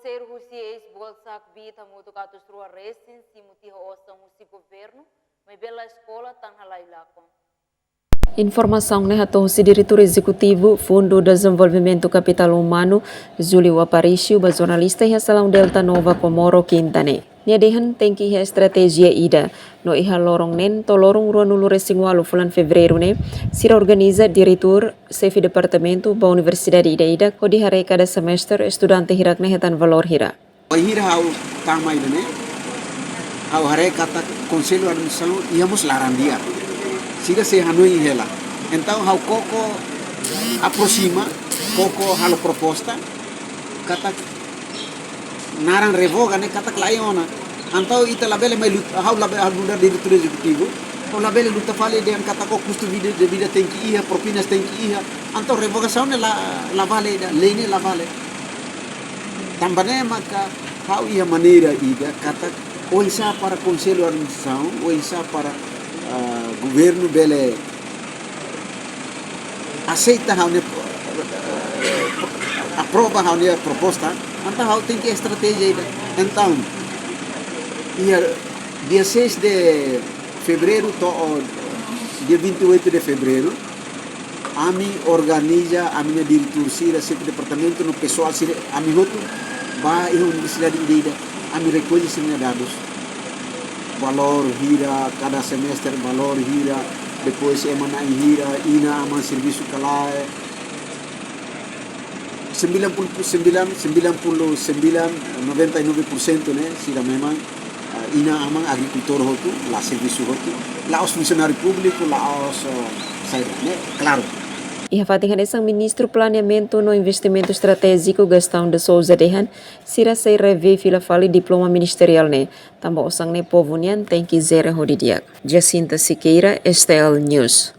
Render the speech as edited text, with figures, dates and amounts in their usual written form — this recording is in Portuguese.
conselho Rusiês Bolsak Bita Mutucatus Rua Resin, Simuti Osta Musi Governo, mas bela escola Tanhalailakon. Informação do diretor executivo Fundo de Desenvolvimento Capital Humano, Júlio Aparicio, ba jornalista e Salão Delta Nova Comoro Quintane. Niadehan tem que a estratégia ida, no iha lorong nen to lorong rua nulu resingwalu fulan fevereiro ne, sira organiza diretor chefe departamento ba Universidade ida ko dihare cada semester estudante hirak nehetan valor hira. Hira hau tama ida ne, hau hare kata conselho administração íamos larandia. Sira se hanui hela. Então hau koko aproxima, koko halo proposta, kata naran revoga ne kata klaiona. Então ita labele mai hau labele hau mudar diretor executivo, hau labele luta fale dengan kata ko custo vida de vida tem que ir, propinas tem que ir. Então revogação ne la vale da lei ne la vale. Também maka hau ia maneira ida kata oisa para conselho administração, oisa para governo bele aceita haune aprova haune proposta, então hau tem que estratégia ida. Então dia 6 de fevereiro to dia 28 de fevereiro ami organiza a minha diretor sira sempre departamento no pessoal sira ami hotu ba e universidade ida ami recolhe seus dados valor hira cada semestre valor hira depois emana hira ina ama serviço kalai 99% né sira memang ina amang agricultor hotu la serviço hotu la os funcionário público la os sai né claro. Iha fatingan isang ministro planeamento no investimento estratégico Gastão de Souza Dehan, sira sei reve fila fali diploma ministerial ne, tambah osang ne povo nian tem que zera hodidiak. Jacinta Siqueira, STL News.